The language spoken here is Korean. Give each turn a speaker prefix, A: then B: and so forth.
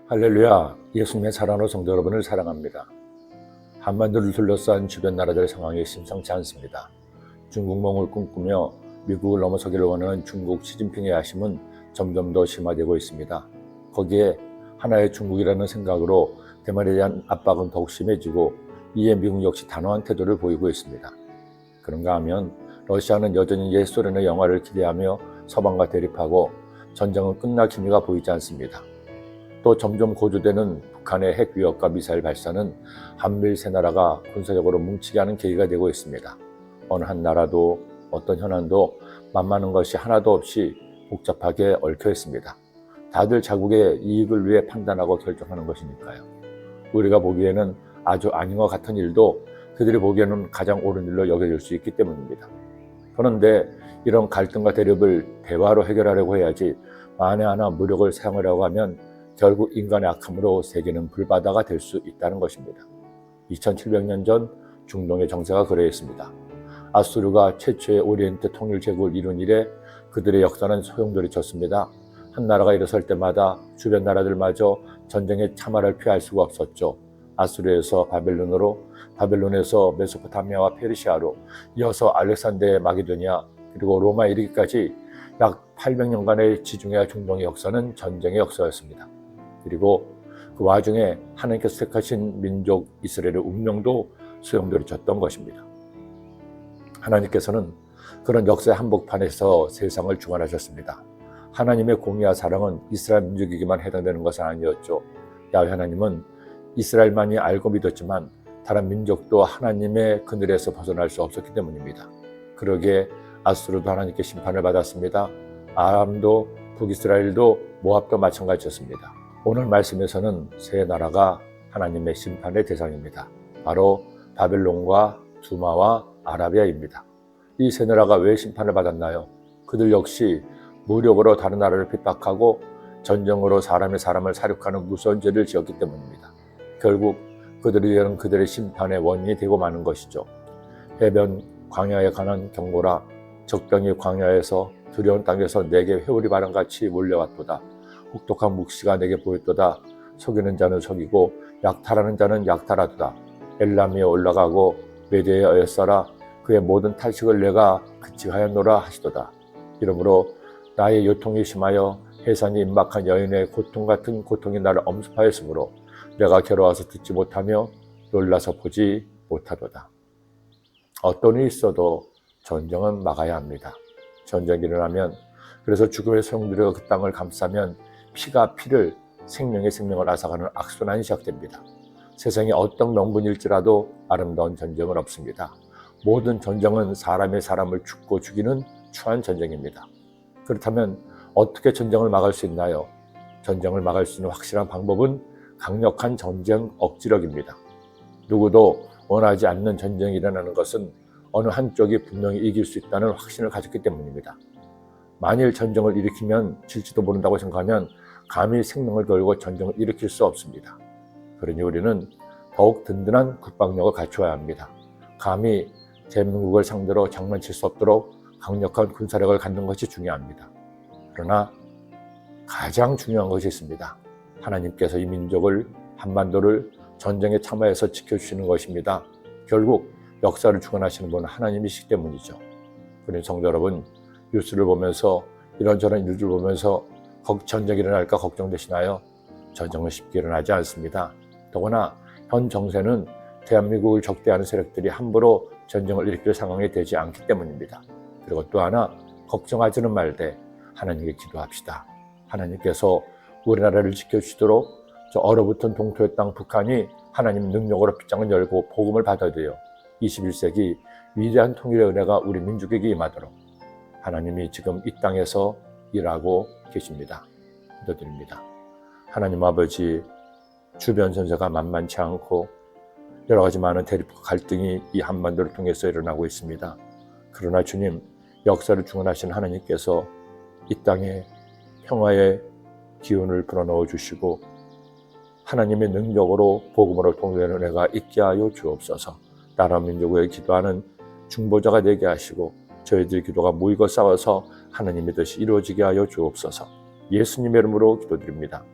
A: 할렐루야, 예수님의 사랑으로 성도 여러분을 사랑합니다. 한반도를 둘러싼 주변 나라들 상황이 심상치 않습니다. 중국몽을 꿈꾸며 미국을 넘어서기를 원하는 중국 시진핑의 야심은 점점 더 심화되고 있습니다. 거기에 하나의 중국이라는 생각으로 대만에 대한 압박은 더욱 심해지고 이에 미국 역시 단호한 태도를 보이고 있습니다. 그런가 하면 러시아는 여전히 옛 소련의 영화를 기대하며 서방과 대립하고 전쟁은 끝날 기미가 보이지 않습니다. 또 점점 고조되는 북한의 핵 위협과 미사일 발사는 한미일 세 나라가 군사적으로 뭉치게 하는 계기가 되고 있습니다. 어느 한 나라도 어떤 현안도 만만한 것이 하나도 없이 복잡하게 얽혀 있습니다. 다들 자국의 이익을 위해 판단하고 결정하는 것이니까요. 우리가 보기에는 아주 아닌 것 같은 일도 그들이 보기에는 가장 옳은 일로 여겨질 수 있기 때문입니다. 그런데 이런 갈등과 대립을 대화로 해결하려고 해야지 만에 하나 무력을 사용하려고 하면 결국 인간의 악함으로 세계는 불바다가 될 수 있다는 것입니다. 2700년 전 중동의 정세가 그러했습니다. 아수르가 최초의 오리엔트 통일 제국을 이룬 이래 그들의 역사는 소용돌이쳤습니다. 한 나라가 일어설 때마다 주변 나라들마저 전쟁의 참화를 피할 수가 없었죠. 아수르에서 바벨론으로, 바벨론에서 메소포타미아와 페르시아로, 이어서 알렉산더의 마게도니아, 그리고 로마에 이르기까지 약 800년간의 지중해 중동의 역사는 전쟁의 역사였습니다. 그리고 그 와중에 하나님께서 택하신 민족 이스라엘의 운명도 소용돌이쳤던 것입니다. 하나님께서는 그런 역사의 한복판에서 세상을 주관하셨습니다. 하나님의 공의와 사랑은 이스라엘 민족에게만 해당되는 것은 아니었죠. 야훼 하나님은 이스라엘만이 알고 믿었지만 다른 민족도 하나님의 그늘에서 벗어날 수 없었기 때문입니다. 그러기에 아수르도 하나님께 심판을 받았습니다. 아람도, 북이스라엘도, 모압도 마찬가지였습니다. 오늘 말씀에서는 세 나라가 하나님의 심판의 대상입니다. 바로 바벨론과 두마와 아라비아입니다. 이 세 나라가 왜 심판을 받았나요? 그들 역시 무력으로 다른 나라를 핍박하고 전쟁으로 사람이 사람을 살육하는 무서운 죄를 지었기 때문입니다. 결국 그들이 되는 그들의 심판의 원인이 되고 마는 것이죠. 해변 광야에 관한 경고라. 적병이 광야에서 두려운 땅에서 내게 회오리 바람같이 몰려왔도다. 혹독한 묵시가 내게 보였도다. 속이는 자는 속이고 약탈하는 자는 약탈하도다. 엘람이 올라가고 메대에 어였어라. 그의 모든 탈식을 내가 그치하였노라 하시도다. 이러므로 나의 요통이 심하여 해산이 임박한 여인의 고통 같은 고통이 나를 엄습하였으므로 내가 괴로워서 듣지 못하며 놀라서 보지 못하도다. 어떤 일이 있어도 전쟁은 막아야 합니다. 전쟁이 일어나면, 그래서 죽음의 소용돌이가 그 땅을 감싸면 피가 피를, 생명의 생명을 앗아가는 악순환이 시작됩니다. 세상에 어떤 명분일지라도 아름다운 전쟁은 없습니다. 모든 전쟁은 사람이 사람을 죽고 죽이는 추한 전쟁입니다. 그렇다면 어떻게 전쟁을 막을 수 있나요? 전쟁을 막을 수 있는 확실한 방법은 강력한 전쟁 억지력입니다. 누구도 원하지 않는 전쟁이 일어나는 것은 어느 한쪽이 분명히 이길 수 있다는 확신을 가졌기 때문입니다. 만일 전쟁을 일으키면 질지도 모른다고 생각하면 감히 생명을 걸고 전쟁을 일으킬 수 없습니다. 그러니 우리는 더욱 든든한 국방력을 갖추어야 합니다. 감히 대한민국을 상대로 장난칠 수 없도록 강력한 군사력을 갖는 것이 중요합니다. 그러나 가장 중요한 것이 있습니다. 하나님께서 이 민족을, 한반도를 전쟁의 참화에서 지켜주시는 것입니다. 결국 역사를 주관하시는 분은 하나님이시기 때문이죠. 그러니 성도 여러분, 뉴스를 보면서 이런저런 일들을 보면서 전쟁이 일어날까 걱정되시나요? 전쟁은 쉽게 일어나지 않습니다. 더구나 현 정세는 대한민국을 적대하는 세력들이 함부로 전쟁을 일으킬 상황이 되지 않기 때문입니다. 그리고 또 하나, 걱정하지는 말되 하나님께 기도합시다. 하나님께서 우리나라를 지켜주시도록 저 얼어붙은 동토의 땅 북한이 하나님 능력으로 빗장을 열고 복음을 받아들여 21세기 위대한 통일의 은혜가 우리 민족에게 임하도록 하나님이 지금 이 땅에서 일하고 계십니다. 기도드립니다. 하나님 아버지, 주변 전세가 만만치 않고 여러 가지 많은 대립과 갈등이 이 한반도를 통해서 일어나고 있습니다. 그러나 주님, 역사를 주관하신 하나님께서 이 땅에 평화의 기운을 불어넣어 주시고 하나님의 능력으로 복음으로 통일되는 은혜가 있게 하여 주옵소서. 나라 민족을 기도하는 중보자가 되게 하시고 저희들의 기도가 모이고 싸워서 하나님의 뜻이 이루어지게 하여 주옵소서. 예수님의 이름으로 기도드립니다.